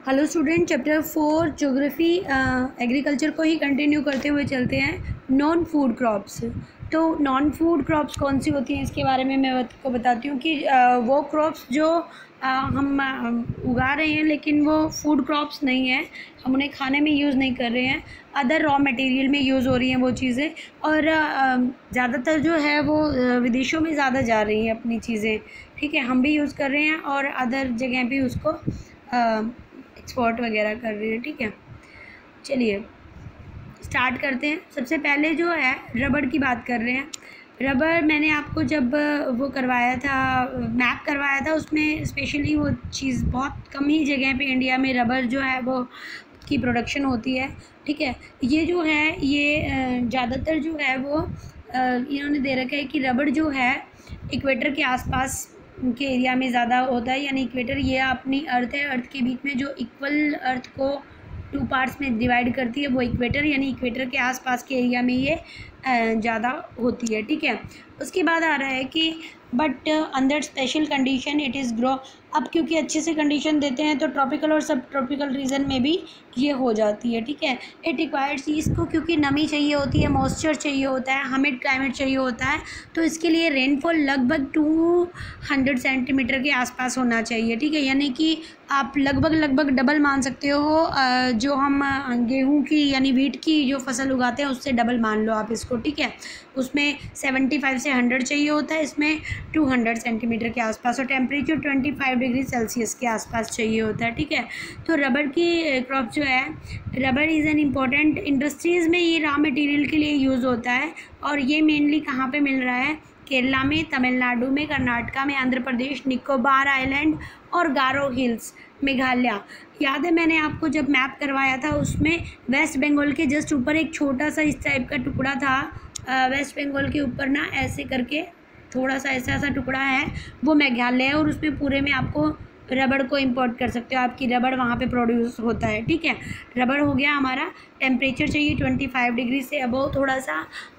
Hello student, chapter 4 geography agriculture को ही continue करते हुए चलते हैं। Non food crops. तो नॉन फूड क्रॉप्स कौन सी होती हैं इसके बारे में मैं आपको बताती हूँ कि वो क्रॉप्स जो हम उगा रहे हैं लेकिन वो फूड क्रॉप्स नहीं है, हम उन्हें खाने में यूज़ नहीं कर रहे हैं, अदर रॉ मटेरियल में यूज़ हो रही हैं वो चीज़ें। और ज़्यादातर जो है वो विदेशों में ज़्यादा जा रही हैं अपनी चीज़ें। ठीक है, हम भी यूज़ कर रहे हैं और अदर जगह भी उसको एक्सपोर्ट वगैरह कर रही है। ठीक है, चलिए स्टार्ट करते हैं। सबसे पहले जो है रबड़ की बात कर रहे हैं। रबड़ मैंने आपको जब वो करवाया था, मैप करवाया था, उसमें स्पेशली वो चीज़ बहुत कम ही जगह पे इंडिया में रबड़ जो है वो की प्रोडक्शन होती है। ठीक है, ये जो है ये ज़्यादातर जो है वो इन्होंने दे रखा है कि रबड़ जो है इक्वेटर के आसपास के एरिया में ज़्यादा होता है। यानी इक्वेटर ये अपनी अर्थ है, अर्थ के बीच में जो इक्वल अर्थ को 2 पार्ट्स में डिवाइड करती है वो इक्वेटर, यानी इक्वेटर के आसपास के एरिया में ये ज़्यादा होती है। ठीक है, उसके बाद आ रहा है कि but under special condition it is grow. अब क्योंकि अच्छे से कंडीशन देते हैं तो ट्रॉपिकल और सब ट्रॉपिकल रीजन में भी ये हो जाती है। ठीक है, इट रिक्वायर्स, इसको क्योंकि नमी चाहिए होती है, मॉइस्चर चाहिए होता है, ह्यूमिड क्लाइमेट चाहिए होता है, तो इसके लिए रेनफॉल लगभग 200 सेंटीमीटर के आसपास होना चाहिए। ठीक है, यानी कि आप लगभग डबल मान सकते हो जो हम गेहूँ की यानी वीट की जो फसल उगाते हैं उससे डबल मान लो आप इसको। ठीक है, उसमें 75 से 100 चाहिए होता है, इसमें 200 सेंटीमीटर के आसपास, और टेम्परेचर 25 डिग्री सेल्सियस के आसपास चाहिए होता है। ठीक है, तो रबड़ की क्रॉप जो है, रबड़ इज़ एन इम्पॉर्टेंट इंडस्ट्रीज़ में ये रॉ मटेरियल के लिए यूज़ होता है। और ये मेनली कहाँ पे मिल रहा है? केरला में, तमिलनाडु में, कर्नाटका में, आंध्र प्रदेश, निकोबार आइलैंड और गारो हिल्स, मेघालय। याद है मैंने आपको जब मैप करवाया था उसमें वेस्ट बंगाल के जस्ट ऊपर एक छोटा सा इस टाइप का टुकड़ा था, वेस्ट बंगाल के ऊपर ना ऐसे करके थोड़ा सा ऐसा टुकड़ा है, वो मेघालय है, और उसमें पूरे में आपको रबड़ को इंपोर्ट कर सकते हो, आपकी रबड़ वहाँ पे प्रोड्यूस होता है। ठीक है, रबड़ हो गया हमारा। टेम्परेचर चाहिए 25 डिग्री से अबव थोड़ा सा,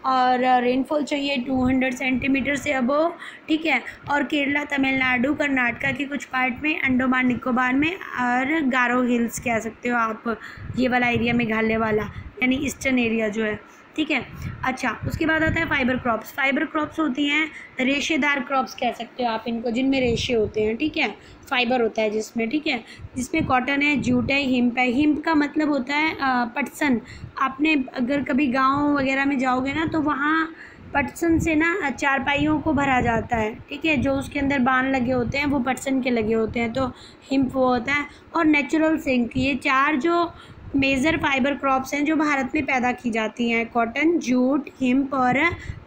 और रेनफॉल चाहिए 200 सेंटीमीटर से अबव। ठीक है, और केरला, तमिलनाडु, कर्नाटका के कुछ पार्ट में, अंडमान निकोबार में, और गारो हिल्स कह सकते हो आप, ये वाला एरिया मेघालय वाला, यानी ईस्टर्न एरिया जो है। ठीक है, अच्छा उसके बाद आता है फाइबर क्रॉप्स। फाइबर क्रॉप्स होती हैं रेशेदार क्रॉप्स कह सकते हो आप इनको, जिनमें रेशे होते हैं। ठीक है, फाइबर होता है जिसमें, ठीक है, जिसमें कॉटन है, जूट है, हिम्प है। हिम्प का मतलब होता है पटसन। आपने अगर कभी गांव वगैरह में जाओगे ना तो वहाँ पटसन से ना चारपाइयों को भरा जाता है। ठीक है, जो उसके अंदर बाण लगे होते हैं वो पटसन के लगे होते हैं, तो हिम्प वो होता है। और नेचुरल सिल्क, ये 4 जो मेजर फाइबर क्रॉप्स हैं जो भारत में पैदा की जाती हैं, कॉटन, जूट, हिम्प और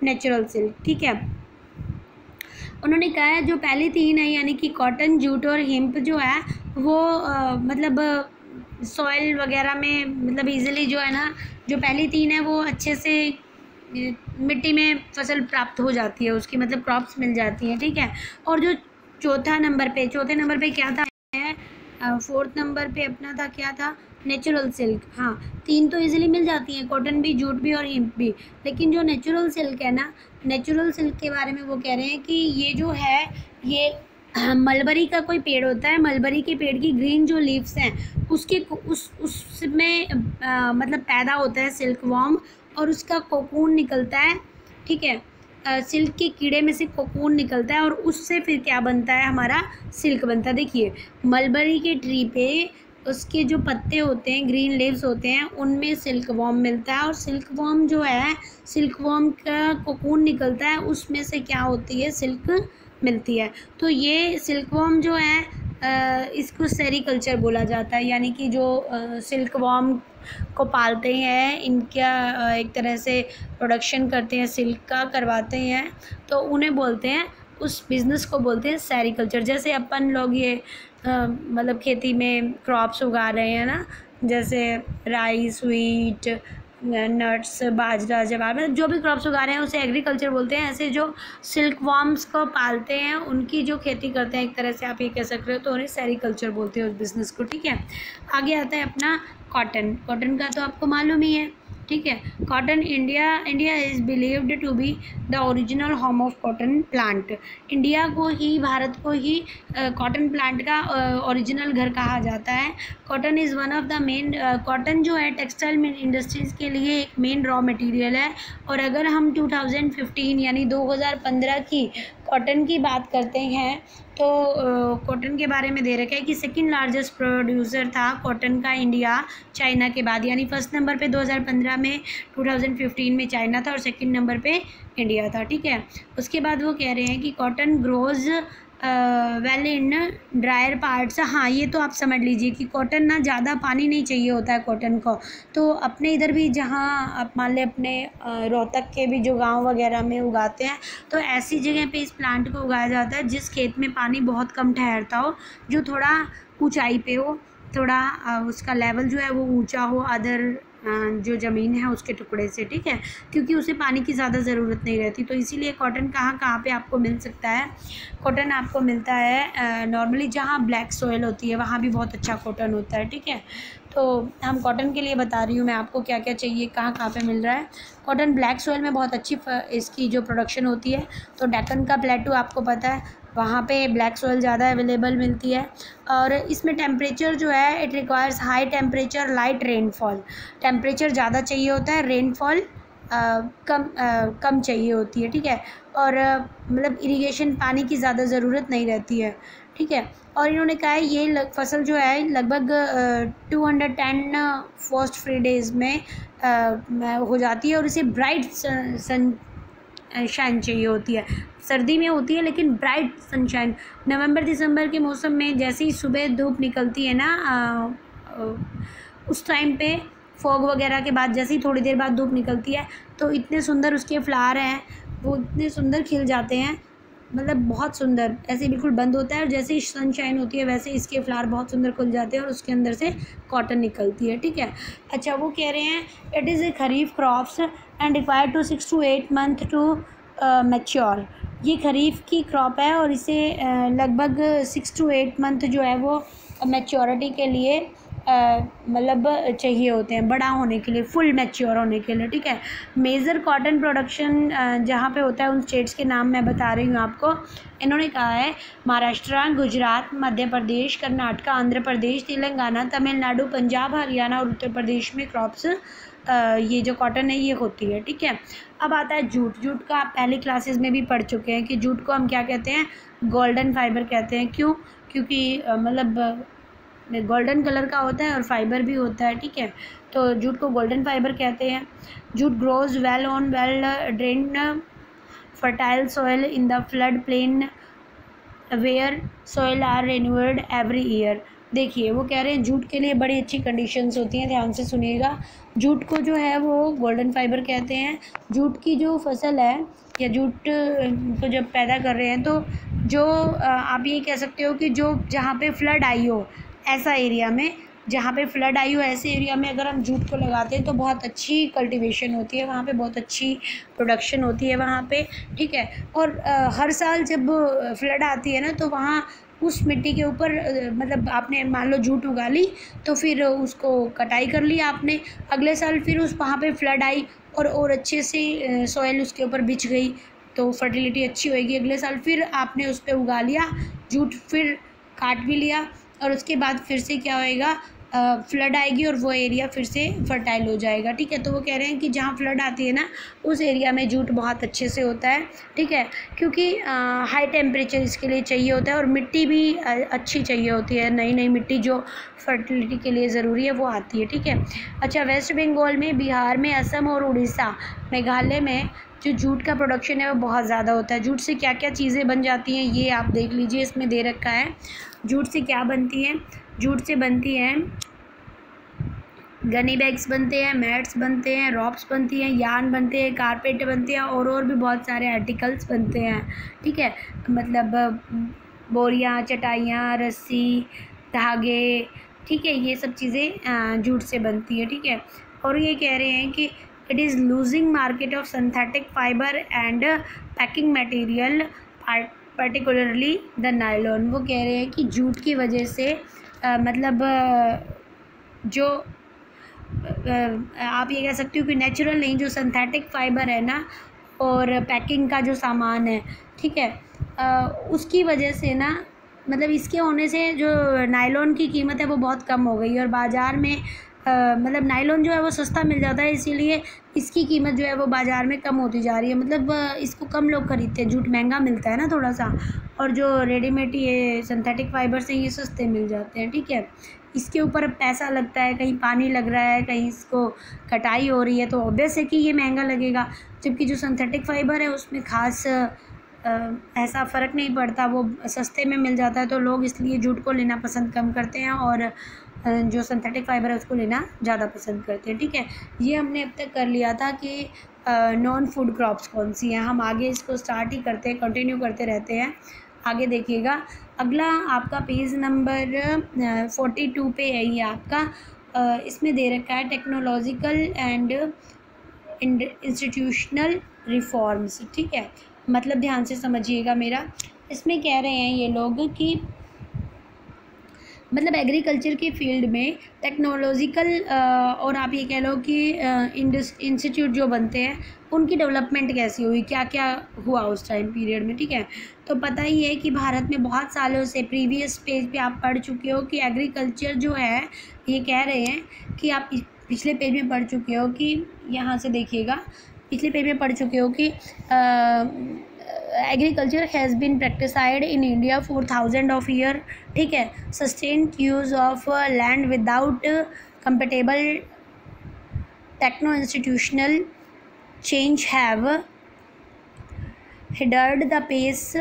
नेचुरल सिल्क। ठीक है, उन्होंने कहा है जो पहली 3 है यानी कि कॉटन, जूट और हिम्प जो है वो मतलब सॉइल वगैरह में मतलब इजीली जो है ना, जो पहली 3 है वो अच्छे से मिट्टी में फसल प्राप्त हो जाती है उसकी, मतलब क्रॉप्स मिल जाती हैं। ठीक है, और जो चौथे नंबर पे क्या था, 4th नंबर पे अपना था, क्या था? Natural silk. हाँ, 3 तो इजीली मिल जाती हैं, कॉटन भी, जूट भी और हिम्प भी। लेकिन जो नेचुरल सिल्क है ना, नेचुरल सिल्क के बारे में वो कह रहे हैं कि ये जो है ये मलबरी का कोई पेड़ होता है, मलबरी के पेड़ की ग्रीन जो लीव्स हैं उसके उसमें मतलब पैदा होता है सिल्क वॉर्म, और उसका कोकून निकलता है। ठीक है, सिल्क के कीड़े में से कोकून निकलता है और उससे फिर क्या बनता है? हमारा सिल्क बनता है। देखिए, मलबरी के ट्री पे उसके जो पत्ते होते हैं, ग्रीन लीव्स होते हैं, उनमें सिल्क वॉर्म मिलता है, और सिल्क वॉर्म जो है, सिल्क वॉर्म का कोकून निकलता है, उसमें से क्या होती है? सिल्क मिलती है। तो ये सिल्क वॉर्म जो है इसको सेरीकल्चर बोला जाता है, यानी कि जो सिल्क वॉर्म को पालते हैं, इनका एक तरह से प्रोडक्शन करते हैं, सिल्क का करवाते हैं, तो उन्हें बोलते हैं, उस बिज़नेस को बोलते हैं सेरीकल्चर। जैसे अपन लोग ये मतलब खेती में क्रॉप्स उगा रहे हैं ना, जैसे राइस, व्हीट, नट्स, बाजरा, जवार, मतलब जो भी क्रॉप्स उगा रहे हैं उसे एग्रीकल्चर बोलते हैं। ऐसे जो सिल्क वॉर्म्स को पालते हैं उनकी जो खेती करते हैं, एक तरह से आप ये कह सकते हो, तो उन्हें सेरीकल्चर बोलते हैं उस बिज़नेस को। ठीक है, आगे आता है अपना कॉटन। कॉटन का तो आपको मालूम ही है, ठीक है। Cotton India is believed to be the original home of cotton plant. India को ही, भारत को ही कॉटन प्लांट का ओरिजिनल घर कहा जाता है। Cotton is one of the main, cotton जो है टेक्सटाइल इंडस्ट्रीज़ के लिए एक मेन रॉ मटेरियल है। और अगर हम 2015 यानी 2015 की कॉटन की बात करते हैं तो कॉटन के बारे में दे रखा है कि सेकंड लार्जेस्ट प्रोड्यूसर था कॉटन का इंडिया चाइना के बाद, यानी फर्स्ट नंबर पे 2015 में 2015 में चाइना था और सेकंड नंबर पे इंडिया था। ठीक है। उसके बाद वो कह रहे हैं कि cotton grows well in dryer parts. हाँ, ये तो आप समझ लीजिए कि कॉटन ना ज़्यादा पानी नहीं चाहिए होता है कॉटन को। तो अपने इधर भी जहाँ आप मान लें अपने रोहतक के भी जो गांव वगैरह में उगाते हैं तो ऐसी जगह पे इस प्लांट को उगाया जाता है जिस खेत में पानी बहुत कम ठहरता हो, जो थोड़ा ऊंचाई पे हो, थोड़ा उसका लेवल जो है वो ऊंचा हो अदर जो ज़मीन है उसके टुकड़े से। ठीक है, क्योंकि उसे पानी की ज़्यादा ज़रूरत नहीं रहती। तो इसीलिए कॉटन कहाँ कहाँ पे आपको मिल सकता है? कॉटन आपको मिलता है नॉर्मली जहाँ ब्लैक सॉइल होती है वहाँ भी बहुत अच्छा कॉटन होता है। ठीक है, तो हम कॉटन के लिए बता रही हूँ मैं आपको क्या क्या चाहिए, कहाँ कहाँ पे मिल रहा है। कॉटन ब्लैक सॉइल में बहुत अच्छी इसकी जो प्रोडक्शन होती है, तो डेक्कन का प्लेटू आपको पता है वहाँ पे ब्लैक सॉइल ज़्यादा अवेलेबल मिलती है। और इसमें टेम्परेचर जो है it requires high temperature light rainfall. Temperature ज़्यादा चाहिए होता है, रेनफॉल कम चाहिए होती है। ठीक है, और मतलब इरिगेशन पानी की ज़्यादा ज़रूरत नहीं रहती है। ठीक है, और इन्होंने कहा है ये फसल जो है लगभग 210 फर्स्ट फ्री डेज़ में हो जाती है और इसे ब्राइट सनशाइन चाहिए होती है। सर्दी में होती है लेकिन ब्राइट सनशाइन। नवंबर दिसंबर के मौसम में जैसे ही सुबह धूप निकलती है ना उस टाइम पे फॉग वगैरह के बाद जैसे ही थोड़ी देर बाद धूप निकलती है तो इतने सुंदर उसके फ्लावर हैं, वो इतने सुंदर खिल जाते हैं, मतलब बहुत सुंदर, ऐसे बिल्कुल बंद होता है और जैसे ही सनशाइन होती है वैसे इसके फ्लावर बहुत सुंदर खुल जाते हैं और उसके अंदर से कॉटन निकलती है। ठीक है, अच्छा वो कह रहे हैं it is a kharif crops and require to 6 to 8 month to mature. ये खरीफ की क्रॉप है और इसे लगभग 6 to 8 मंथ जो है वो मैच्योरिटी के लिए मतलब चाहिए होते हैं, बड़ा होने के लिए, फुल मैच्योर होने के लिए। ठीक है, मेजर कॉटन प्रोडक्शन जहाँ पे होता है उन स्टेट्स के नाम मैं बता रही हूँ आपको। इन्होंने कहा है महाराष्ट्र, गुजरात, मध्य प्रदेश, कर्नाटक, आंध्र प्रदेश, तेलंगाना, तमिलनाडु, पंजाब, हरियाणा और उत्तर प्रदेश में क्रॉप्स ये जो कॉटन है ये होती है। ठीक है, अब आता है जूट। जूट का आप पहले क्लासेस में भी पढ़ चुके हैं कि जूट को हम क्या कहते हैं? गोल्डन फाइबर कहते हैं। क्यों? क्योंकि मतलब गोल्डन कलर का होता है और फाइबर भी होता है। ठीक है, तो जूट को गोल्डन फाइबर कहते हैं। Jute grows well on well drained fertile soil in the flood plain where soil are renewed every year. देखिए वो कह रहे हैं जूट के लिए बड़ी अच्छी कंडीशंस होती हैं, ध्यान से सुनिएगा। जूट को जो है वो गोल्डन फाइबर कहते हैं। जूट की जो फसल है या जूट को जब पैदा कर रहे हैं तो जो आप ये कह सकते हो कि जो जहाँ पे फ्लड आई हो ऐसा एरिया में, जहाँ पे फ्लड आई हो ऐसे एरिया में अगर हम जूट को लगाते हैं तो बहुत अच्छी कल्टीवेशन होती है वहाँ पे, बहुत अच्छी प्रोडक्शन होती है वहाँ पे। ठीक है, और हर साल जब फ्लड आती है ना तो वहाँ उस मिट्टी के ऊपर मतलब आपने मान लो जूट उगा ली तो फिर उसको कटाई कर ली आपने, अगले साल फिर उस वहाँ पे फ्लड आई और अच्छे से सॉइल उसके ऊपर बिछ गई तो फर्टिलिटी अच्छी होएगी। अगले साल फिर आपने उस पर उगा लिया जूट, फिर काट भी लिया और उसके बाद फिर से क्या होएगा, फ्लड आएगी और वो एरिया फिर से फर्टाइल हो जाएगा। ठीक है, तो वो कह रहे हैं कि जहाँ फ्लड आती है ना उस एरिया में जूट बहुत अच्छे से होता है। ठीक है, क्योंकि हाई टेम्परेचर इसके लिए चाहिए होता है और मिट्टी भी अच्छी चाहिए होती है, नई नई मिट्टी जो फर्टिलिटी के लिए ज़रूरी है वो आती है। ठीक है, अच्छा वेस्ट बंगाल में, बिहार में, असम और उड़ीसा, मेघालय में जो जूट का प्रोडक्शन है वो बहुत ज़्यादा होता है। जूट से क्या क्या चीज़ें बन जाती हैं ये आप देख लीजिए, इसमें दे रखा है जूट से क्या बनती है। जूट से बनती हैं गनी बैग्स बनते हैं, मैट्स बनते हैं, रॉप्स बनती हैं, यार्न बनते हैं, कारपेट बनते हैं और भी बहुत सारे आर्टिकल्स बनते हैं। ठीक है, मतलब बोरियाँ, चटाइयाँ, रस्सी, धागे, ठीक है, ये सब चीज़ें जूट से बनती है। ठीक है, और ये कह रहे हैं कि it is losing market of synthetic fibre and packing material particularly the nylon. वो कह रहे हैं कि जूट की वजह से मतलब जो आप ये कह सकते हो कि नेचुरल नहीं, जो सिंथेटिक फाइबर है ना और पैकिंग का जो सामान है, ठीक है, उसकी वजह से ना, मतलब इसके होने से जो नायलॉन की कीमत है वो बहुत कम हो गई, और बाज़ार में मतलब नायलॉन जो है वो सस्ता मिल जाता है, इसीलिए इसकी कीमत जो है वो बाज़ार में कम होती जा रही है। मतलब इसको कम लोग खरीदते हैं, जूट महंगा मिलता है ना थोड़ा सा, और जो रेडीमेड ये सिंथेटिक फाइबर से ये सस्ते मिल जाते हैं, ठीक है। इसके ऊपर पैसा लगता है, कहीं पानी लग रहा है, कहीं इसको कटाई हो रही है, तो ऑब्वियस है कि ये महंगा लगेगा। जबकि जो सिंथेटिक फाइबर है उसमें ख़ास ऐसा फ़र्क नहीं पड़ता, वो सस्ते में मिल जाता है, तो लोग इसलिए जूट को लेना पसंद कम करते हैं और जो सिंथेटिक फाइबर है उसको लेना ज़्यादा पसंद करते हैं, ठीक है। ये हमने अब तक कर लिया था कि नॉन फूड क्रॉप्स कौन सी हैं। हम आगे इसको स्टार्ट ही करते हैं, कंटिन्यू करते रहते हैं। आगे देखिएगा, अगला आपका पेज नंबर 42 पे है ये आपका। इसमें दे रखा है टेक्नोलॉजिकल एंड इंस्टीट्यूशनल रिफॉर्म्स, ठीक है। मतलब ध्यान से समझिएगा मेरा, इसमें कह रहे हैं ये लोग कि मतलब एग्रीकल्चर के फील्ड में टेक्नोलॉजिकल और आप ये कह लो कि इंस्टीट्यूट जो बनते हैं उनकी डेवलपमेंट कैसी हुई, क्या क्या हुआ उस टाइम पीरियड में, ठीक है। तो पता ही है कि भारत में बहुत सालों से, प्रीवियस पेज पे आप पढ़ चुके हो कि एग्रीकल्चर जो है, ये कह रहे हैं कि आप पिछले पेज में पढ़ चुके हो कि, यहाँ से देखिएगा, पिछले पेज में पढ़ चुके हो कि agriculture has been practised in India for 1000 of year, ठीक है। Sustained use of land without compatible techno institutional change have hindered the pace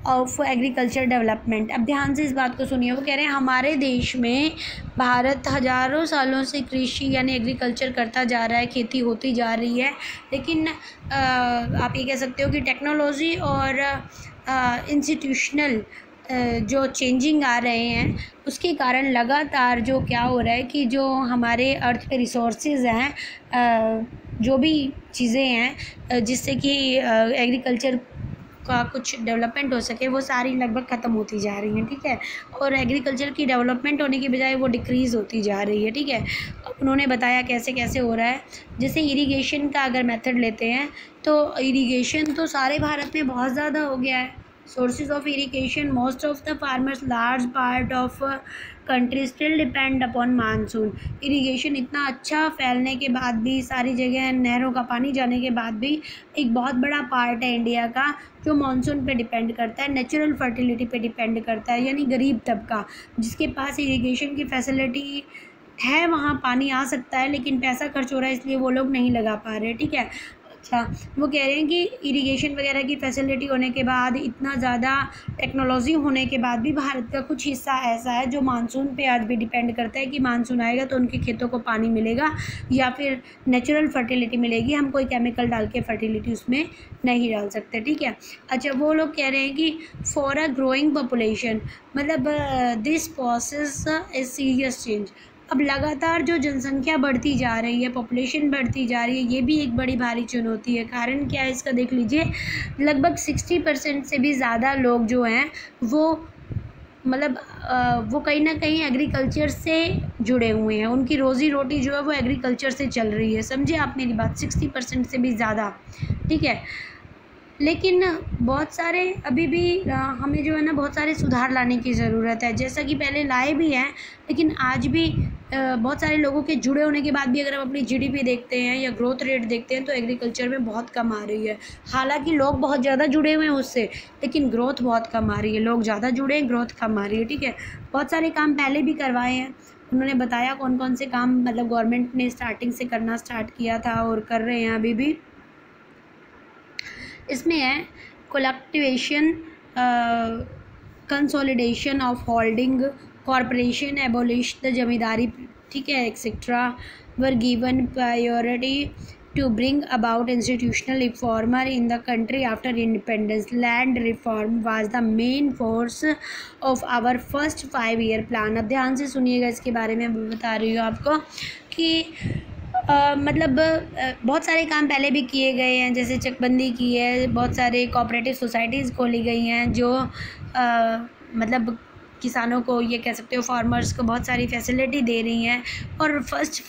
of agriculture development. अब ध्यान से इस बात को सुनिए, वो कह रहे हैं हमारे देश में भारत हज़ारों सालों से कृषि यानी एग्रीकल्चर करता जा रहा है, खेती होती जा रही है, लेकिन आप ये कह सकते हो कि टेक्नोलॉजी और इंस्टीट्यूशनल जो चेंजिंग आ रहे हैं उसके कारण लगातार जो क्या हो रहा है कि जो हमारे अर्थ के रिसोर्सेज हैं, जो भी चीज़ें हैं जिससे कि एग्रीकल्चर का कुछ डेवलपमेंट हो सके, वो सारी लगभग ख़त्म होती जा रही हैं, ठीक है। और एग्रीकल्चर की डेवलपमेंट होने की बजाय वो डिक्रीज़ होती जा रही है, ठीक है। उन्होंने बताया कैसे कैसे हो रहा है। जैसे इरिगेशन का अगर मेथड लेते हैं तो इरिगेशन तो सारे भारत में बहुत ज़्यादा हो गया है। Sources of irrigation, most of the farmers, large part of country still depend upon monsoon. Irrigation इतना अच्छा फैलने के बाद भी, सारी जगह नहरों का पानी जाने के बाद भी, एक बहुत बड़ा पार्ट है इंडिया का जो मानसून पे डिपेंड करता है, नेचुरल फर्टिलिटी पे डिपेंड करता है। यानी गरीब तबका जिसके पास इरिगेशन की फैसिलिटी है, वहाँ पानी आ सकता है, लेकिन पैसा खर्च हो रहा है इसलिए वो लोग नहीं लगा पा रहे, ठीक है। अच्छा, वो कह रहे हैं कि इरिगेशन वगैरह की फैसिलिटी होने के बाद, इतना ज़्यादा टेक्नोलॉजी होने के बाद भी भारत का कुछ हिस्सा ऐसा है जो मानसून पे आज भी डिपेंड करता है कि मानसून आएगा तो उनके खेतों को पानी मिलेगा या फिर नेचुरल फर्टिलिटी मिलेगी। हम कोई केमिकल डाल के फर्टिलिटी उसमें नहीं डाल सकते, ठीक है। अच्छा, वो लोग कह रहे हैं कि फॉर अ ग्रोइंग पॉपुलेशन, मतलब this process is serious change. अब लगातार जो जनसंख्या बढ़ती जा रही है, पॉपुलेशन बढ़ती जा रही है, ये भी एक बड़ी भारी चुनौती है। कारण क्या है इसका देख लीजिए, लगभग 60% से भी ज़्यादा लोग जो हैं वो मतलब वो कहीं ना कहीं एग्रीकल्चर से जुड़े हुए हैं, उनकी रोज़ी रोटी जो है वो एग्रीकल्चर से चल रही है। समझे आप मेरी बात, 60% से भी ज़्यादा, ठीक है। लेकिन बहुत सारे अभी भी हमें जो है ना बहुत सारे सुधार लाने की ज़रूरत है, जैसा कि पहले लाए भी हैं, लेकिन आज भी बहुत सारे लोगों के जुड़े होने के बाद भी अगर हम अपनी जीडीपी देखते हैं या ग्रोथ रेट देखते हैं तो एग्रीकल्चर में बहुत कम आ रही है। हालांकि लोग बहुत ज़्यादा जुड़े हुए हैं उससे, लेकिन ग्रोथ बहुत कम आ रही है। लोग ज़्यादा जुड़े हैं, ग्रोथ कम आ रही है, ठीक है। बहुत सारे काम पहले भी करवाए हैं, उन्होंने बताया कौन कौन से काम मतलब गवर्नमेंट ने स्टार्टिंग से करना स्टार्ट किया था और कर रहे हैं अभी भी। इसमें है collectivisation, consolidation of holding corporation, abolish the zamindari, ठीक है, etcetera were given priority to bring about institutional reform in the country after independence. Land reform was the main force of our first 5-year plan. अब ध्यान से सुनिएगा, इसके बारे में मैं बता रही हूँ आपको कि मतलब बहुत सारे काम पहले भी किए गए हैं, जैसे चकबंदी की है, बहुत सारे कोऑपरेटिव सोसाइटीज़ खोली गई हैं जो मतलब किसानों को, ये कह सकते हो फार्मर्स को, बहुत सारी फैसिलिटी दे रही हैं। और फर्स्ट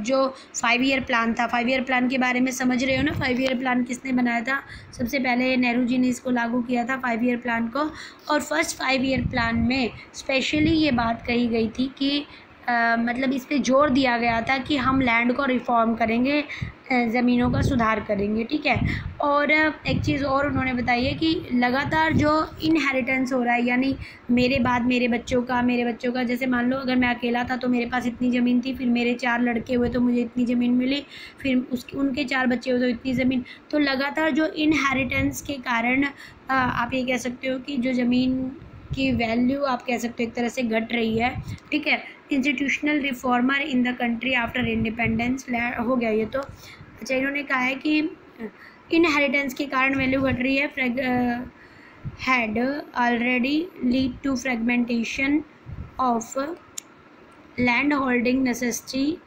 जो 5 ईयर प्लान था, 5 ईयर प्लान के बारे में समझ रहे हो ना, 5 ईयर प्लान किसने बनाया था? सबसे पहले नेहरू जी ने इसको लागू किया था 5 ईयर प्लान को। और फर्स्ट 5 ईयर प्लान में स्पेशली ये बात कही गई थी कि मतलब इस पे जोर दिया गया था कि हम लैंड को रिफॉर्म करेंगे, ज़मीनों का सुधार करेंगे, ठीक है। और एक चीज़ और उन्होंने बताई है कि लगातार जो इनहेरिटेंस हो रहा है, यानी मेरे बाद मेरे बच्चों का, जैसे मान लो अगर मैं अकेला था तो मेरे पास इतनी ज़मीन थी, फिर मेरे 4 लड़के हुए तो मुझे इतनी ज़मीन मिली, फिर उनके 4 बच्चे हुए तो इतनी ज़मीन। तो लगातार जो इनहेरिटेंस के कारण आप ये कह सकते हो कि जो ज़मीन की वैल्यू आप कह सकते हो एक तरह से घट रही है, ठीक है। Institutional reformer in the country after independence हो गया ये तो। अच्छा, इन्होंने कहा है कि इनहेरिटेंस के कारण वैल्यू घट रही है, had already lead to fragmentation of land holding necessity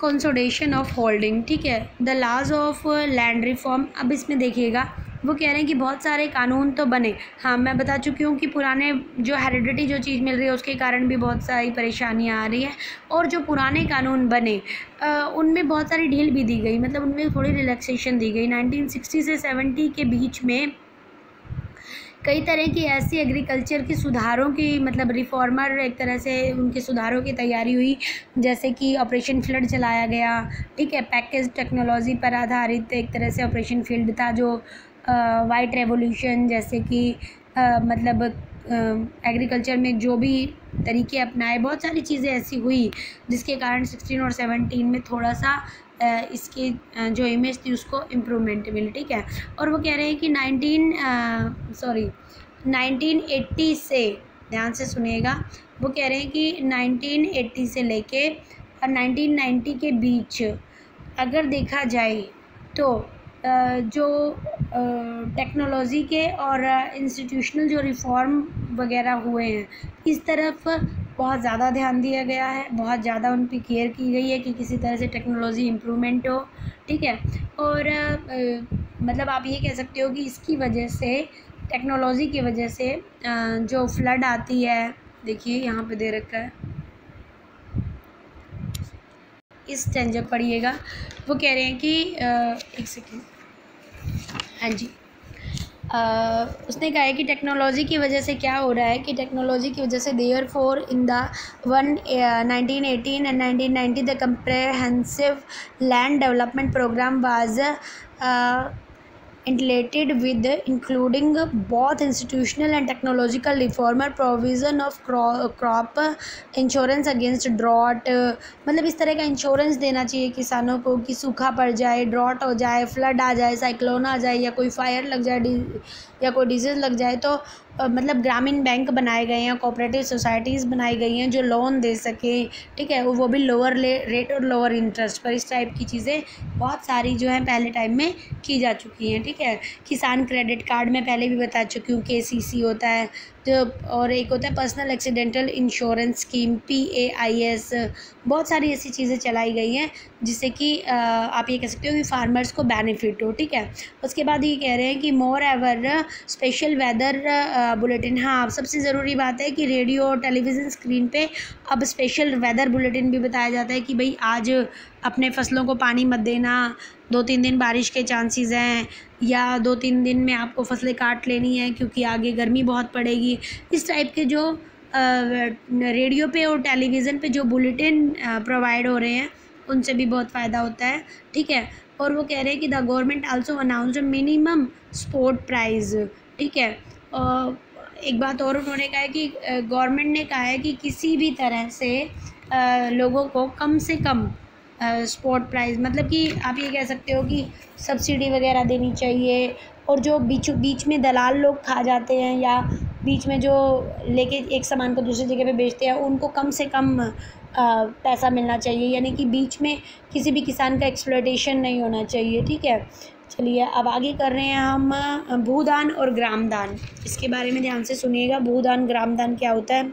consolidation of holding, ठीक है। The laws of land reform, अब इसमें देखिएगा वो कह रहे हैं कि बहुत सारे कानून तो बने, हाँ मैं बता चुकी हूँ कि पुराने जो हेरिडिटी जो चीज़ मिल रही है उसके कारण भी बहुत सारी परेशानियाँ आ रही हैं। और जो पुराने कानून बने उनमें बहुत सारी ढील भी दी गई, मतलब उनमें थोड़ी रिलैक्सेशन दी गई। 1960 से 70 के बीच में कई तरह की ऐसी एग्रीकल्चर की सुधारों की, मतलब रिफॉर्मर एक तरह से उनके सुधारों की तैयारी हुई, जैसे कि ऑपरेशन फ्लड चलाया गया, ठीक है। पैकेज टेक्नोलॉजी पर आधारित एक तरह से ऑपरेशन फील्ड था, जो वाइट रेवोल्यूशन, जैसे कि मतलब एग्रीकल्चर में जो भी तरीके अपनाए, बहुत सारी चीज़ें ऐसी हुई जिसके कारण 16 और 17 में थोड़ा सा इसकी जो इमेज थी उसको इम्प्रूवमेंट मिली, ठीक है। और वो कह रहे हैं कि 1980 से, ध्यान से सुनिएगा, वो कह रहे हैं कि 1980 से लेके और 1990 के बीच अगर देखा जाए तो जो टेक्नोलॉजी के और इंस्टीट्यूशनल जो रिफॉर्म वगैरह हुए हैं, इस तरफ बहुत ज़्यादा ध्यान दिया गया है, बहुत ज़्यादा उन पर केयर की गई है कि किसी तरह से टेक्नोलॉजी इम्प्रूवमेंट हो, ठीक है। और मतलब आप ये कह सकते हो कि इसकी वजह से, टेक्नोलॉजी की वजह से जो फ्लड आती है, देखिए यहाँ पे दे रखा है, इस स्टेंजर पढ़िएगा। वो कह रहे हैं कि एक सेकेंड, हाँ जी, उसने कहा है कि टेक्नोलॉजी की वजह से क्या हो रहा है, कि टेक्नोलॉजी की वजह से therefore in the 1918 and 1990 the comprehensive land development programme was initiated with including both institutional and technological reformer provision of crop insurance against drought, मतलब इस तरह का इंश्योरेंस देना चाहिए किसानों को कि सूखा पड़ जाए, ड्रॉट हो जाए, फ्लड आ जाए, साइक्लोन आ जाए, या कोई फायर लग जाए, या कोई डिजीज़ लग जाए, तो मतलब ग्रामीण बैंक बनाए गए हैं, कोऑपरेटिव सोसाइटीज़ बनाई गई हैं जो लोन दे सकें, ठीक है, वो भी लोअर रेट और लोअर इंटरेस्ट पर। इस टाइप की चीज़ें बहुत सारी जो हैं पहले टाइम में की जा चुकी हैं, ठीक है। किसान क्रेडिट कार्ड में पहले भी बता चुकी हूँ, KCC होता है जो, और एक होता है personal accidental insurance scheme, PAIS, बहुत सारी ऐसी चीज़ें चलाई गई हैं जिससे कि आप ये कह सकते हो कि फार्मर्स को बेनिफिट हो, ठीक है। उसके बाद ये कह रहे हैं कि मोर एवर स्पेशल वेदर बुलेटिन, हाँ सबसे ज़रूरी बात है कि रेडियो और टेलीविज़न स्क्रीन पे अब स्पेशल वेदर बुलेटिन भी बताया जाता है कि भाई आज अपने फसलों को पानी मत देना, 2-3 दिन बारिश के चांसेस हैं, या 2-3 दिन में आपको फसलें काट लेनी है क्योंकि आगे गर्मी बहुत पड़ेगी। इस टाइप के जो रेडियो पे और टेलीविज़न पे जो बुलेटिन प्रोवाइड हो रहे हैं उनसे भी बहुत फ़ायदा होता है, ठीक है। और वो कह रहे हैं कि the government also announced minimum support price, ठीक है। एक बात और उन्होंने कहा है कि गवर्नमेंट ने कहा है कि किसी भी तरह से लोगों को कम से कम सपोर्ट प्राइस, मतलब कि आप ये कह सकते हो कि सब्सिडी वगैरह देनी चाहिए, और जो बीच में दलाल लोग खा जाते हैं या बीच में जो लेके एक सामान को दूसरी जगह पे बेचते हैं, उनको कम से कम पैसा मिलना चाहिए, यानी कि बीच में किसी भी किसान का एक्सप्लॉयटेशन नहीं होना चाहिए, ठीक है। चलिए अब आगे कर रहे हैं हम भूदान और ग्रामदान, इसके बारे में ध्यान से सुनिएगा। भूदान ग्रामदान क्या होता है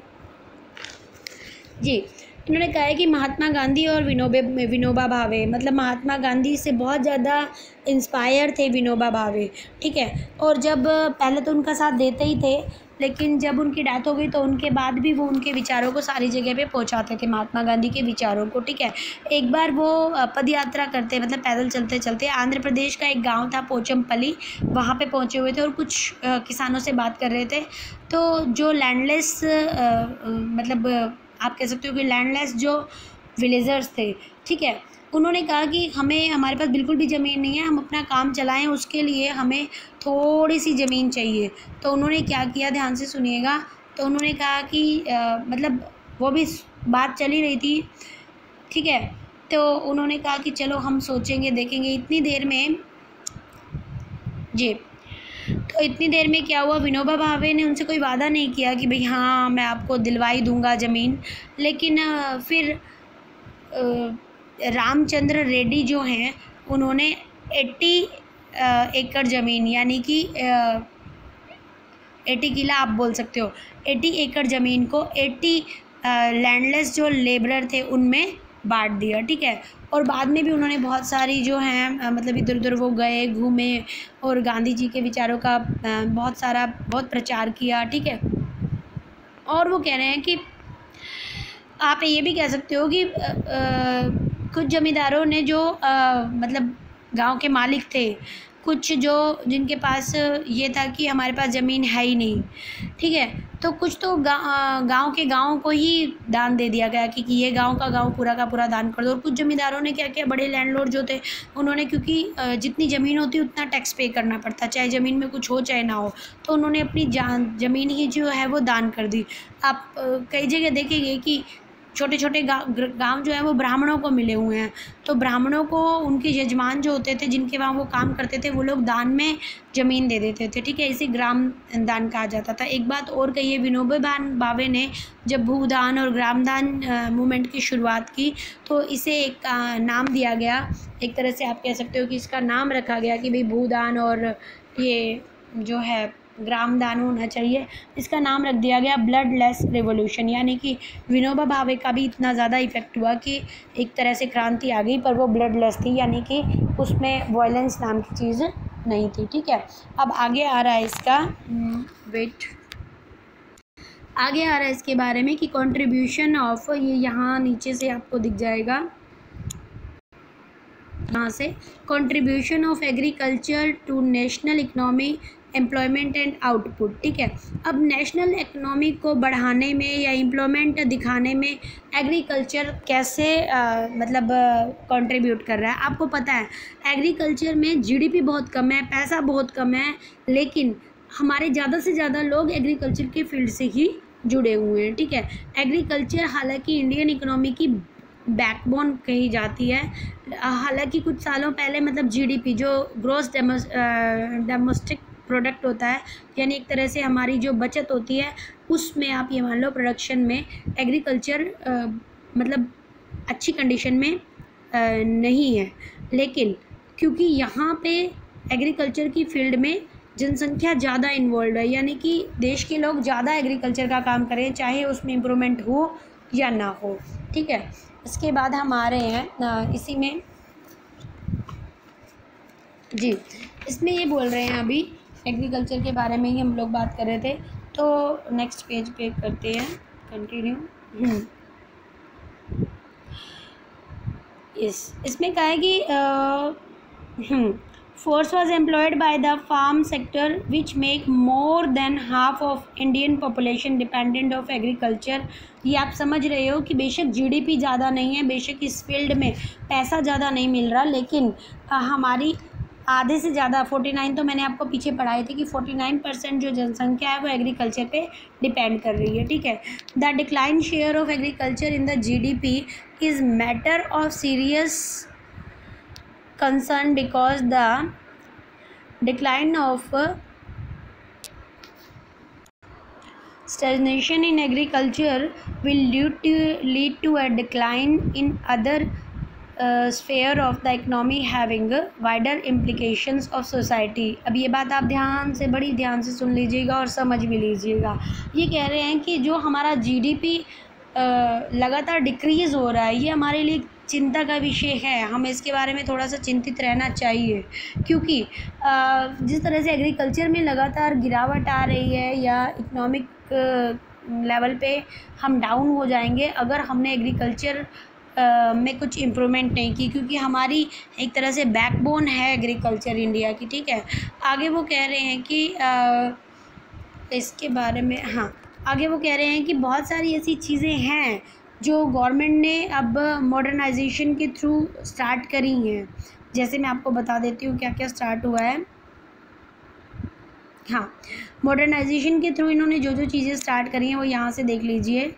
जी। इन्होंने कहा है कि महात्मा गांधी और विनोबा भावे, मतलब महात्मा गांधी से बहुत ज़्यादा इंस्पायर थे विनोबा भावे, ठीक है। और जब पहले तो उनका साथ देते ही थे, लेकिन जब उनकी डेथ हो गई तो उनके बाद भी वो उनके विचारों को सारी जगह पे पहुंचाते थे, महात्मा गांधी के विचारों को, ठीक है। एक बार वो पद यात्रा करते, मतलब पैदल चलते चलते आंध्र प्रदेश का एक गांव था पोचमपल्ली, वहाँ पे पहुँचे हुए थे और कुछ किसानों से बात कर रहे थे। तो जो लैंडलेस मतलब आप कह सकते हो कि लैंडलेस जो विलेजर्स थे, ठीक है, उन्होंने कहा कि हमारे पास बिल्कुल भी ज़मीन नहीं है, हम अपना काम चलाएं, उसके लिए हमें थोड़ी सी ज़मीन चाहिए। तो उन्होंने क्या किया, ध्यान से सुनिएगा। तो उन्होंने कहा कि मतलब वो भी बात चली रही थी, ठीक है। तो उन्होंने कहा कि चलो हम सोचेंगे, देखेंगे। इतनी देर में जी, तो इतनी देर में क्या हुआ, विनोबा भावे ने उनसे कोई वादा नहीं किया कि भाई हाँ मैं आपको दिलवाई दूंगा ज़मीन, लेकिन फिर रामचंद्र रेड्डी जो हैं उन्होंने 80 एकड़ ज़मीन, यानी कि 80 किला आप बोल सकते हो, 80 एकड़ ज़मीन को 80 लैंडलेस जो लेबरर थे उनमें बांट दिया, ठीक है। और बाद में भी उन्होंने बहुत सारी जो हैं मतलब इधर उधर वो गए, घूमे और गांधी जी के विचारों का बहुत प्रचार किया, ठीक है। और वो कह रहे हैं कि आप ये भी कह सकते हो कि कुछ ज़मींदारों ने जो मतलब गांव के मालिक थे, कुछ जो जिनके पास ये था कि हमारे पास ज़मीन है ही नहीं, ठीक है, तो कुछ तो गांव के गांव को ही दान दे दिया गया कि ये गांव का गांव पूरा का पूरा दान कर दो। और कुछ ज़मींदारों ने क्या किया, बड़े लैंडलॉर्ड जो थे उन्होंने, क्योंकि जितनी ज़मीन होती उतना टैक्स पे करना पड़ता, चाहे ज़मीन में कुछ हो चाहे ना हो, तो उन्होंने अपनी ज़मीन ही जो है वो दान कर दी। आप कई जगह देखेंगे कि छोटे छोटे गांव जो है वो ब्राह्मणों को मिले हुए हैं, तो ब्राह्मणों को उनके यजमान जो होते थे, जिनके वहाँ वो काम करते थे, वो लोग दान में ज़मीन दे देते थे, ठीक है। इसे ग्राम दान कहा जाता था। एक बात और कही है, विनोबा भावे ने जब भूदान और ग्रामदान मूवमेंट की शुरुआत की तो इसे एक नाम दिया गया, एक तरह से आप कह सकते हो कि इसका नाम रखा गया कि भाई भूदान और ये जो है ग्रामदान होना चाहिए, इसका नाम रख दिया गया ब्लड लेस रेवोल्यूशन। यानी कि विनोबा भावे का भी इतना ज़्यादा इफेक्ट हुआ कि एक तरह से क्रांति आ गई, पर वो ब्लड लेस थी, यानी कि उसमें वायलेंस नाम की चीज़ नहीं थी, ठीक है। अब आगे आ रहा है इसका आगे आ रहा है इसके बारे में कि कंट्रीब्यूशन ऑफ, ये यहाँ नीचे से आपको दिख जाएगा, यहाँ से, contribution of agriculture to national economy, employment and output, ठीक है। अब नेशनल इकोनॉमी को बढ़ाने में या एम्प्लॉयमेंट दिखाने में एग्रीकल्चर कैसे मतलब कंट्रीब्यूट कर रहा है। आपको पता है एग्रीकल्चर में जीडीपी बहुत कम है, पैसा बहुत कम है, लेकिन हमारे ज़्यादा से ज़्यादा लोग एग्रीकल्चर के फील्ड से ही जुड़े हुए हैं, ठीक है। एग्रीकल्चर हालांकि इंडियन इकोनॉमी की बैकबोन कही जाती है। हालांकि कुछ सालों पहले मतलब जीडीपी जो ग्रॉस डोमेस्टिक प्रोडक्ट होता है, यानी एक तरह से हमारी जो बचत होती है, उसमें आप ये मान लो प्रोडक्शन में एग्रीकल्चर मतलब अच्छी कंडीशन में नहीं है। लेकिन क्योंकि यहाँ पे एग्रीकल्चर की फील्ड में जनसंख्या ज़्यादा इन्वॉल्व है, यानी कि देश के लोग ज़्यादा एग्रीकल्चर का काम करें, चाहे उसमें इम्प्रूवमेंट हो या ना हो, ठीक है। इसके बाद हम आ रहे हैं इसी में जी, इसमें ये बोल रहे हैं, अभी एग्रीकल्चर के बारे में ही हम लोग बात कर रहे थे, तो नेक्स्ट पेज पे करते हैं कंटिन्यू। इसमें कहा है कि force was employed by the farm sector which make more than half of Indian population dependent of agriculture. ये आप समझ रहे हो कि बेशक जीडीपी ज़्यादा नहीं है, बेशक इस फील्ड में पैसा ज़्यादा नहीं मिल रहा, लेकिन हमारी आधे से ज़्यादा 49 तो मैंने आपको पीछे पढ़ाई थी कि 49% जो जनसंख्या है वो एग्रीकल्चर पे डिपेंड कर रही है, ठीक है। The decline share of agriculture in the GDP is matter of serious concern because the decline of stagnation in agriculture will lead to a decline in other sphere of the economy having wider implications of society। अब ये बात आप ध्यान से, बड़ी ध्यान से सुन लीजिएगा और समझ भी लीजिएगा। ये कह रहे हैं कि जो हमारा जीडीपी लगातार डिक्रीज़ हो रहा है, ये हमारे लिए चिंता का विषय है, हमें इसके बारे में थोड़ा सा चिंतित रहना चाहिए, क्योंकि जिस तरह से एग्रीकल्चर में लगातार गिरावट आ रही है या इकोनॉमिक लेवल पे हम डाउन हो जाएंगे अगर हमने एग्रीकल्चर में कुछ इम्प्रूवमेंट नहीं की, क्योंकि हमारी एक तरह से बैकबोन है एग्रीकल्चर इंडिया की, ठीक है। आगे वो कह रहे हैं कि इसके बारे में, हाँ, आगे वो कह रहे हैं कि बहुत सारी ऐसी चीज़ें हैं जो गवर्नमेंट ने अब मॉडर्नाइजेशन के थ्रू स्टार्ट करी हैं। जैसे मैं आपको बता देती हूँ क्या क्या स्टार्ट हुआ है। हाँ, मॉडर्नाइजेशन के थ्रू इन्होंने जो जो चीज़ें स्टार्ट करी हैं वो यहाँ से देख लीजिए।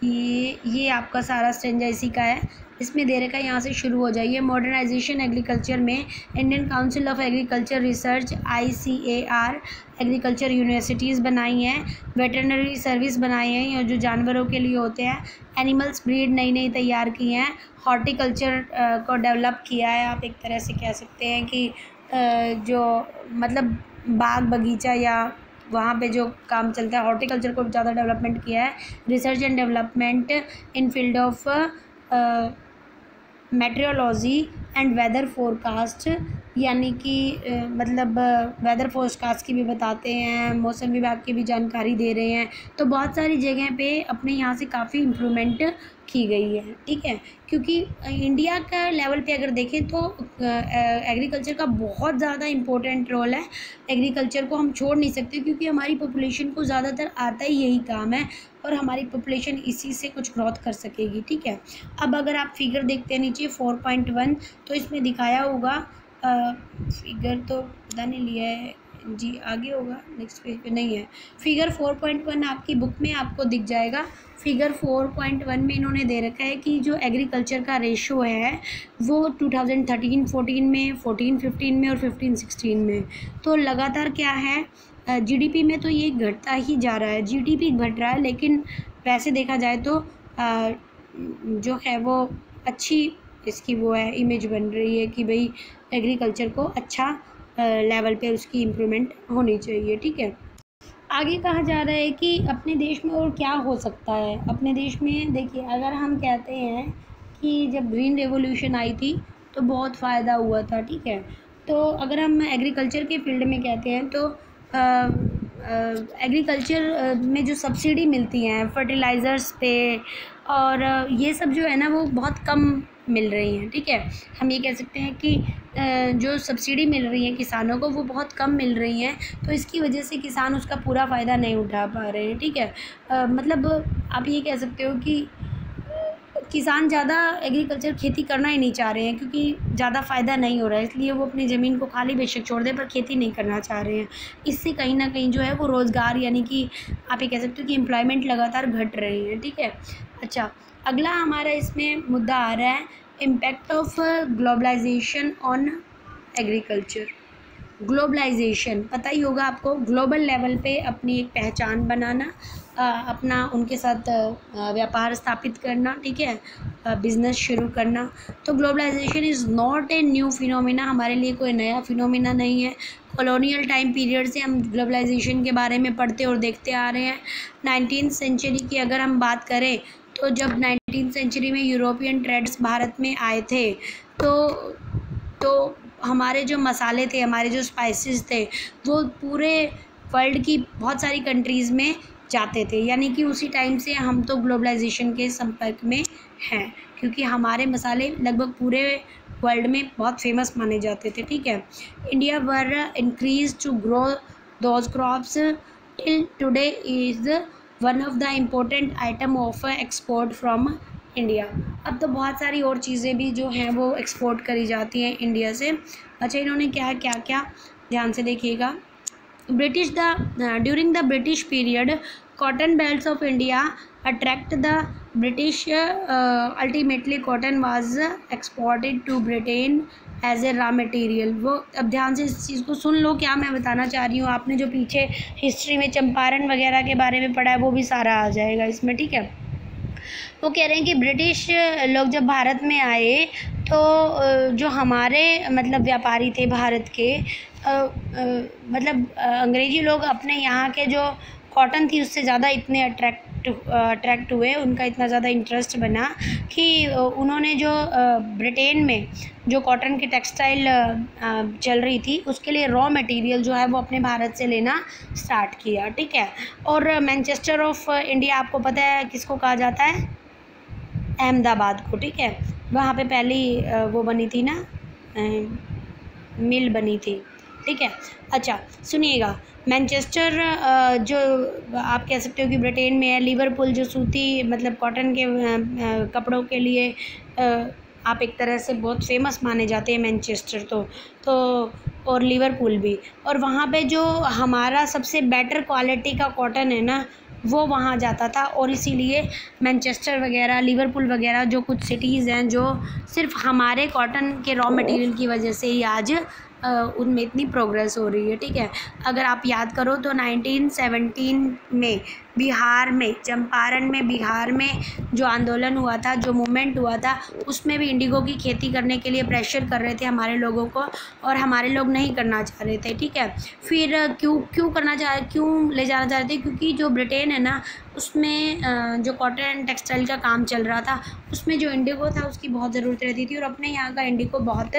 ये आपका सारा स्टेंजा इसी का है, इसमें दे रखा है, यहाँ से शुरू हो जाइए। मॉडर्नाइजेशन एग्रीकल्चर में Indian council of agriculture research ICAR agriculture universities बनाई हैं, वेटरनरी सर्विस बनाई हैं, और जो जानवरों के लिए होते हैं, एनिमल्स ब्रीड नई नई तैयार की हैं, हॉर्टिकल्चर को डेवलप किया है। आप एक तरह से कह सकते हैं कि जो मतलब बाग बगीचा या वहाँ पे जो काम चलता है, हॉर्टिकल्चर को ज़्यादा डेवलपमेंट किया है। Research and development in field of meteorology and weather forecast, यानी कि मतलब वेदर फोरकास्ट की भी बताते हैं, मौसम विभाग की भी जानकारी दे रहे हैं। तो बहुत सारी जगह पे अपने यहाँ से काफ़ी इम्प्रूवमेंट की गई है, ठीक है। क्योंकि इंडिया का लेवल पे अगर देखें तो एग्रीकल्चर का बहुत ज़्यादा इम्पोर्टेंट रोल है। एग्रीकल्चर को हम छोड़ नहीं सकते, क्योंकि हमारी पॉपुलेशन को ज़्यादातर आता ही यही काम है, और हमारी पॉपुलेशन इसी से कुछ ग्रोथ कर सकेगी, ठीक है। अब अगर आप फिगर देखते हैं नीचे 4.1, तो इसमें दिखाया होगा, फिगर तो पता नहीं लिया है जी, आगे होगा, नेक्स्ट पेज पे नहीं है। फिगर 4.1 आपकी बुक में आपको दिख जाएगा। फिगर 4.1 में इन्होंने दे रखा है कि जो एग्रीकल्चर का रेशो है वो 2013-14 में, 14-15 में और 15-16 में, तो लगातार क्या है, GDP में तो ये घटता ही जा रहा है, GDP घट रहा है, लेकिन वैसे देखा जाए तो जो है वो अच्छी इसकी वो है, इमेज बन रही है कि भाई एग्रीकल्चर को अच्छा लेवल पे उसकी इम्प्रूवमेंट होनी चाहिए, ठीक है। आगे कहा जा रहा है कि अपने देश में और क्या हो सकता है। अपने देश में देखिए, अगर हम कहते हैं कि जब ग्रीन रेवोल्यूशन आई थी तो बहुत फ़ायदा हुआ था, ठीक है। तो अगर हम एग्रीकल्चर के फील्ड में कहते हैं तो एग्रीकल्चर में जो सब्सिडी मिलती हैं फर्टिलाइज़र्स पे और ये सब जो है ना वो बहुत कम मिल रही हैं, ठीक है। हम ये कह सकते हैं कि जो सब्सिडी मिल रही है किसानों को वो बहुत कम मिल रही हैं, तो इसकी वजह से किसान उसका पूरा फ़ायदा नहीं उठा पा रहे हैं, ठीक है। मतलब आप ये कह सकते हो कि किसान ज़्यादा एग्रीकल्चर खेती करना ही नहीं चाह रहे हैं, क्योंकि ज़्यादा फ़ायदा नहीं हो रहा है, इसलिए वो अपनी ज़मीन को खाली बेशक छोड़ दें पर खेती नहीं करना चाह रहे हैं। इससे कहीं ना कहीं जो है वो रोज़गार, यानी कि आप ये कह सकते हो कि एम्प्लॉयमेंट लगातार घट रही है, ठीक है। अच्छा, अगला हमारा इसमें मुद्दा आ रहा है impact of globalization on agriculture. Globalization पता ही होगा आपको, ग्लोबल लेवल पे अपनी एक पहचान बनाना, अपना उनके साथ व्यापार स्थापित करना, ठीक है, बिज़नेस शुरू करना। तो globalization is not a new phenomena, हमारे लिए कोई नया फिनोमिना नहीं है। कॉलोनियल टाइम पीरियड से हम ग्लोबलाइजेशन के बारे में पढ़ते और देखते आ रहे हैं। 19th सेंचुरी की अगर हम बात करें तो जब 19th सेंचुरी में यूरोपियन ट्रेड्स भारत में आए थे तो हमारे जो मसाले थे, हमारे जो स्पाइसेस थे, वो पूरे वर्ल्ड की बहुत सारी कंट्रीज़ में जाते थे, यानी कि उसी टाइम से हम तो ग्लोबलाइजेशन के संपर्क में हैं, क्योंकि हमारे मसाले लगभग पूरे वर्ल्ड में बहुत फेमस माने जाते थे, ठीक है। India were increase to grow those crops till today is one of the important item of export from India. अब तो बहुत सारी और चीज़ें भी जो हैं वो एक्सपोर्ट करी जाती हैं इंडिया से। अच्छा, इन्होंने क्या क्या ध्यान से देखिएगा। During the British period cotton belts of India attract the British, ultimately cotton was exported to Britain as a raw material. वो अब ध्यान से इस चीज़ को सुन लो, क्या मैं बताना चाह रही हूँ। आपने जो पीछे हिस्ट्री में चंपारण वगैरह के बारे में पढ़ा है वो भी सारा आ जाएगा इसमें, ठीक है। वो कह रहे हैं कि ब्रिटिश लोग जब भारत में आए तो जो हमारे मतलब व्यापारी थे भारत के, मतलब अंग्रेज़ी लोग अपने यहाँ के जो कॉटन थी उससे ज़्यादा इतने अट्रैक्ट अट्रैक्ट हुए, उनका इतना ज़्यादा इंटरेस्ट बना कि उन्होंने जो ब्रिटेन में जो कॉटन की टेक्सटाइल चल रही थी उसके लिए रॉ मटेरियल जो है वो अपने भारत से लेना स्टार्ट किया, ठीक है। और मैनचेस्टर ऑफ इंडिया आपको पता है किसको कहा जाता है? अहमदाबाद को, ठीक है। वहाँ पे पहली वो बनी थी ना, मिल बनी थी, ठीक है। अच्छा सुनिएगा, मैनचेस्टर जो आप कह सकते हो कि ब्रिटेन में है, लिवरपूल जो सूती मतलब कॉटन के कपड़ों के लिए आप एक तरह से बहुत फेमस माने जाते हैं मैनचेस्टर तो और लिवरपूल भी, और वहाँ पे जो हमारा सबसे बेटर क्वालिटी का कॉटन है ना वो वहाँ जाता था, और इसीलिए मैनचेस्टर वगैरह, लिवरपूल वगैरह जो कुछ सिटीज़ हैं जो सिर्फ हमारे कॉटन के रॉ मटेरियल की वजह से ही आज उनमें इतनी प्रोग्रेस हो रही है, ठीक है। अगर आप याद करो तो 1917 में बिहार में, चंपारण में, बिहार में जो आंदोलन हुआ था, जो मूवमेंट हुआ था, उसमें भी इंडिगो की खेती करने के लिए प्रेशर कर रहे थे हमारे लोगों को, और हमारे लोग नहीं करना चाह रहे थे, ठीक है। फिर क्यों ले जाना चाह रहे थे? क्योंकि जो ब्रिटेन है ना उसमें जो कॉटन टेक्सटाइल का काम चल रहा था उसमें जो इंडिगो था उसकी बहुत ज़रूरत रहती थी, और अपने यहाँ का इंडिगो बहुत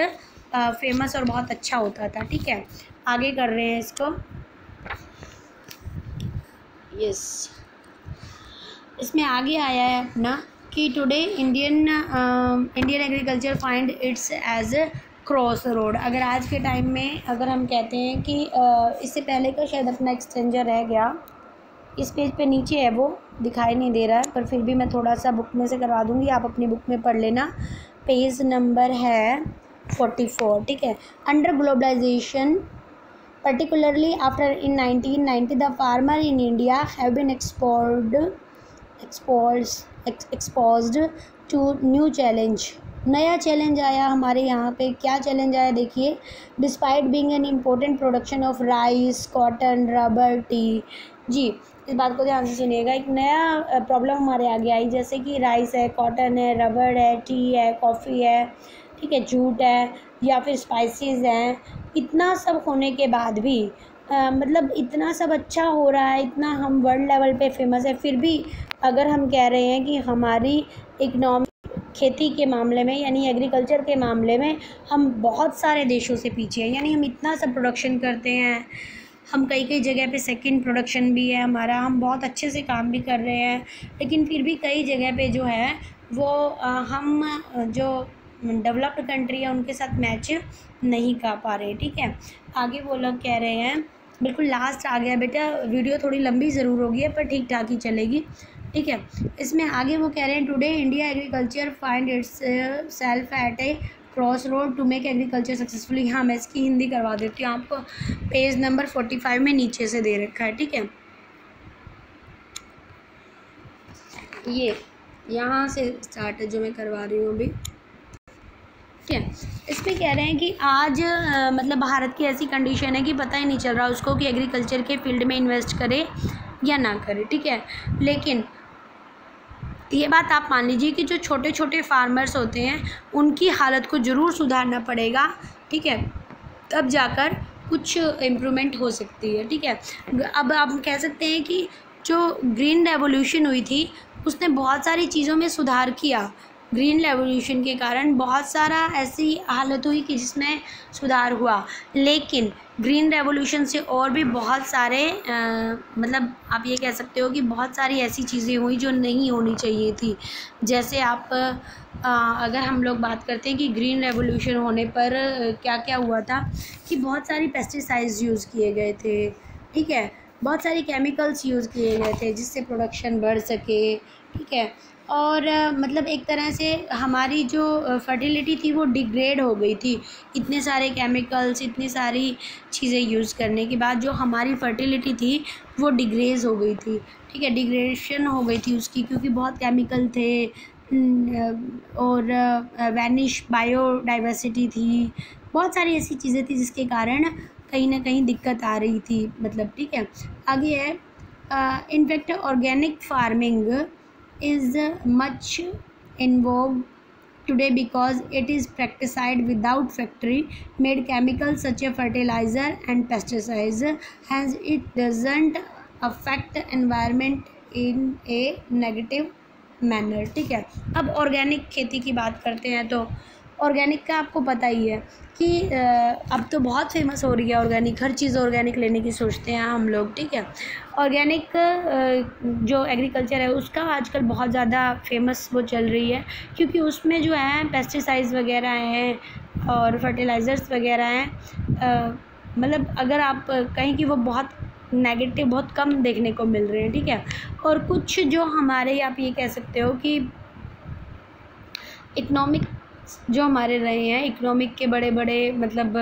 फेमस और बहुत अच्छा होता था, ठीक है। आगे कर रहे हैं इसको, यस। इसमें आगे आया है अपना कि today Indian agriculture find its as a cross road. अगर आज के टाइम में अगर हम कहते हैं कि इससे पहले का शायद अपना एक्सचेंजर रह गया, इस पेज पे नीचे है, वो दिखाई नहीं दे रहा है, पर फिर भी मैं थोड़ा सा बुक में से करवा दूँगी, आप अपनी बुक में पढ़ लेना। पेज नंबर है 44, ठीक है। Under globalization particularly after in 1990 the farmer in India have been exposed to new challenge। नया चैलेंज आया हमारे यहाँ पे। क्या चैलेंज आया देखिए, despite being an important production of rice, cotton, rubber, tea. जी इस बात को ध्यान से सुनिएगा, एक नया प्रॉब्लम हमारे आगे आई, जैसे कि राइस है, कॉटन है, रबर है, टी है, कॉफ़ी है, ठीक है, जूट है, या फिर स्पाइसेस हैं। इतना सब होने के बाद भी मतलब इतना सब अच्छा हो रहा है, इतना हम वर्ल्ड लेवल पे फेमस है, फिर भी अगर हम कह रहे हैं कि हमारी इकनॉमी खेती के मामले में यानी एग्रीकल्चर के मामले में हम बहुत सारे देशों से पीछे हैं, यानी हम इतना सब प्रोडक्शन करते हैं, हम कई जगह पे सेकंड प्रोडक्शन भी है हमारा, हम बहुत अच्छे से काम भी कर रहे हैं, लेकिन फिर भी कई जगह पे जो है वो हम जो डेवलप्ड कंट्री है उनके साथ मैच नहीं कर पा रहे, ठीक है। आगे वो लोग कह रहे हैं, बिल्कुल लास्ट आ गया बेटा, वीडियो थोड़ी लंबी ज़रूर होगी है पर ठीक ठाक ही चलेगी, ठीक है। इसमें आगे वो कह रहे हैं, today India agriculture find itself at a cross road to make agriculture successfully. हाँ मैं इसकी हिंदी करवा देती हूँ आपको, पेज नंबर 45 में नीचे से दे रखा है, ठीक है। ये यहाँ से स्टार्ट है जो मैं करवा रही हूँ अभी, ठीक है। इसमें कह रहे हैं कि आज मतलब भारत की ऐसी कंडीशन है कि पता ही नहीं चल रहा उसको कि एग्रीकल्चर के फील्ड में इन्वेस्ट करे या ना करे, ठीक है। लेकिन ये बात आप मान लीजिए कि जो छोटे छोटे फार्मर्स होते हैं उनकी हालत को ज़रूर सुधारना पड़ेगा, ठीक है, तब जाकर कुछ इम्प्रूवमेंट हो सकती है, ठीक है। अब आप कह सकते हैं कि जो ग्रीन रेवोल्यूशन हुई थी उसने बहुत सारी चीज़ों में सुधार किया, ग्रीन रेवोल्यूशन के कारण बहुत सारा ऐसी हालत हुई कि जिसमें सुधार हुआ, लेकिन ग्रीन रेवोल्यूशन से और भी बहुत सारे मतलब आप ये कह सकते हो कि बहुत सारी ऐसी चीज़ें हुई जो नहीं होनी चाहिए थी। जैसे आप अगर हम लोग बात करते हैं कि ग्रीन रेवोल्यूशन होने पर क्या क्या हुआ था कि बहुत सारी पेस्टिसाइड्स यूज़ किए गए थे, ठीक है, बहुत सारी केमिकल्स यूज़ किए गए थे जिससे प्रोडक्शन बढ़ सके, ठीक है। और मतलब एक तरह से हमारी जो फर्टिलिटी थी वो डिग्रेड हो गई थी, इतने सारे केमिकल्स, इतनी सारी चीज़ें यूज़ करने के बाद जो हमारी फर्टिलिटी थी वो डिग्रेड हो गई थी, ठीक है, डिग्रेडेशन हो गई थी उसकी, क्योंकि बहुत केमिकल थे और वैनिश बायोडाइवर्सिटी थी, बहुत सारी ऐसी चीज़ें थी जिसके कारण कहीं ना कहीं दिक्कत आ रही थी, मतलब, ठीक है। आगे है, in fact organic farming is much in vogue today because it is practiced without factory made chemicals such as fertilizer and pesticides, hence it doesn't affect environment in A negative manner, ठीक है। अब ऑर्गेनिक खेती की बात करते हैं तो organic का आपको पता ही है कि अब तो बहुत फेमस हो रही है ऑर्गेनिक, हर चीज़ ऑर्गेनिक लेने की सोचते हैं हम लोग, ठीक है। ऑर्गेनिक जो एग्रीकल्चर है उसका आजकल बहुत ज़्यादा फेमस वो चल रही है, क्योंकि उसमें जो है पेस्टिसाइड्स वगैरह हैं और फर्टिलाइज़र्स वगैरह हैं। मतलब अगर आप कहें कि वो बहुत नेगेटिव, बहुत कम देखने को मिल रहे हैं, ठीक है। और कुछ जो हमारे आप ये कह सकते हो कि इकोनॉमिक जो हमारे रहे हैं, इकोनॉमिक के बड़े बड़े मतलब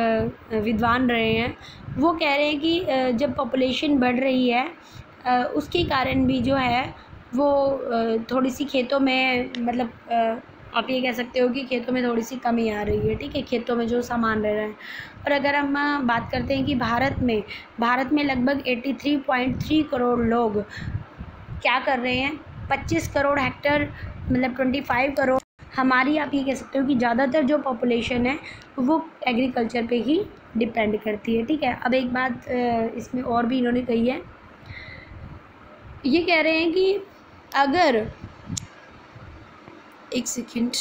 विद्वान रहे हैं, वो कह रहे हैं कि जब पॉपुलेशन बढ़ रही है उसके कारण भी जो है वो थोड़ी सी खेतों में मतलब आप ये कह सकते हो कि खेतों में थोड़ी सी कमी आ रही है, ठीक है, खेतों में जो सामान रह रहा है। और अगर हम बात करते हैं कि भारत में लगभग 83.3 करोड़ लोग क्या कर रहे हैं, 25 करोड़ हेक्टर मतलब 25 करोड़ हमारी आप ये कह सकते हो कि ज़्यादातर जो पॉपुलेशन है वो एग्रीकल्चर पे ही डिपेंड करती है, ठीक है। अब एक बात इसमें और भी इन्होंने कही है, ये कह रहे हैं कि अगर एक सेकंड,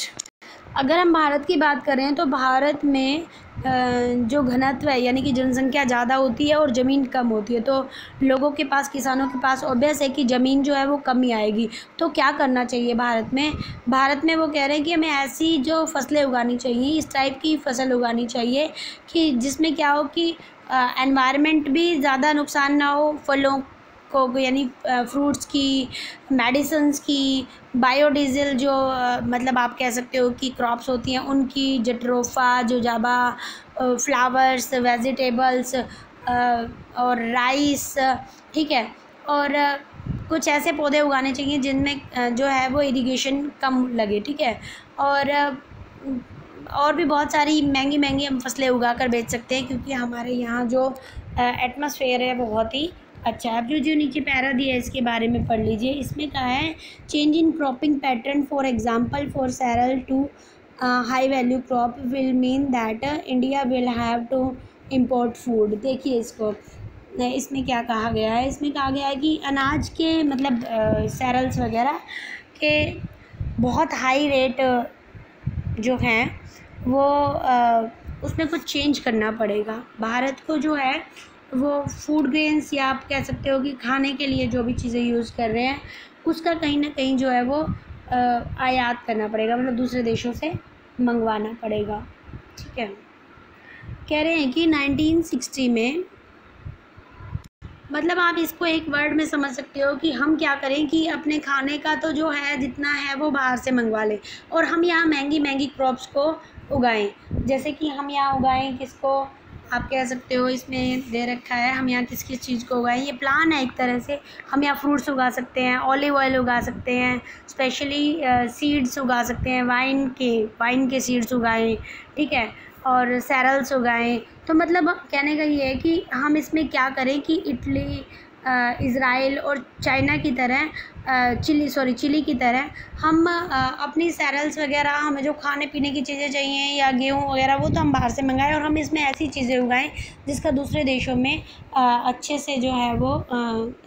अगर हम भारत की बात करें तो भारत में जो घनत्व है यानी कि जनसंख्या ज़्यादा होती है और ज़मीन कम होती है, तो लोगों के पास, किसानों के पास ऑब्वियस है कि ज़मीन जो है वो कम ही आएगी। तो क्या करना चाहिए भारत में वो कह रहे हैं कि हमें ऐसी जो फसलें उगानी चाहिए, इस टाइप की फसल उगानी चाहिए कि जिसमें क्या हो कि एनवायरनमेंट भी ज़्यादा नुकसान ना हो, फलों को यानी फ्रूट्स की, मेडिसिन्स की, बायोडीज़ल जो मतलब आप कह सकते हो कि क्रॉप्स होती हैं उनकी, जट्रोफा, जोजाबा, फ्लावर्स, वेजिटेबल्स और राइस, ठीक है। और कुछ ऐसे पौधे उगाने चाहिए जिनमें जो है वो इरिगेशन कम लगे, ठीक है। और भी बहुत सारी महंगी महंगी हम फसलें उगा कर बेच सकते हैं, क्योंकि हमारे यहाँ जो एटमॉस्फेयर है वो बहुत ही अच्छा है। अब जो नीचे पैरा दिया है इसके बारे में पढ़ लीजिए। इसमें कहा है change in cropping pattern for example for cereal to high value crop will mean that India will have to import food. देखिए इसको, इसमें क्या कहा गया है, इसमें कहा गया है कि अनाज के मतलब सैरल्स वगैरह के बहुत हाई रेट जो हैं वो उसमें कुछ चेंज करना पड़ेगा। भारत को जो है वो फूड ग्रेन्स या आप कह सकते हो कि खाने के लिए जो भी चीज़ें यूज़ कर रहे हैं उसका कहीं ना कहीं जो है वो आयात करना पड़ेगा, मतलब दूसरे देशों से मंगवाना पड़ेगा, ठीक है। कह रहे हैं कि 1960 में, मतलब आप इसको एक वर्ड में समझ सकते हो कि हम क्या करें कि अपने खाने का तो जो है जितना है वो बाहर से मंगवा लें और हम यहाँ महंगी महंगी क्रॉप्स को उगाएं। जैसे कि हम यहाँ उगाएं किसको, आप कह सकते हो इसमें दे रखा है हम यहाँ किस किस चीज़ को उगाएं, ये प्लान है एक तरह से। हम यहाँ फ्रूट्स उगा सकते हैं, ऑलिव ऑयल उगा सकते हैं, स्पेशली सीड्स उगा सकते हैं, वाइन के सीड्स उगाएं, ठीक है, और सैरल्स उगाएं। तो मतलब कहने का ये है कि हम इसमें क्या करें कि इटली, इज़राइल और चाइना की तरह चिली की तरह हम अपनी सैरल्स वगैरह, हमें जो खाने पीने की चीज़ें चाहिए या गेहूँ वगैरह वो तो हम बाहर से मंगाएं और हम इसमें ऐसी चीज़ें उगाएं जिसका दूसरे देशों में अच्छे से जो है वो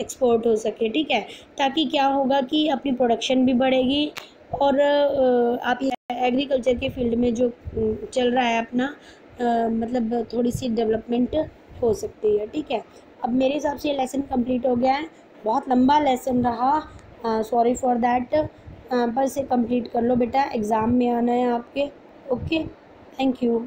एक्सपोर्ट हो सके, ठीक है। ताकि क्या होगा कि अपनी प्रोडक्शन भी बढ़ेगी और आप एग्रीकल्चर के फील्ड में जो चल रहा है अपना मतलब थोड़ी सी डेवलपमेंट हो सकती है, ठीक है। अब मेरे हिसाब से ये लेसन कंप्लीट हो गया है, बहुत लंबा लेसन रहा, सॉरी फॉर दैट, पर इसे कंप्लीट कर लो बेटा, एग्ज़ाम में आना है आपके। Okay, thank you.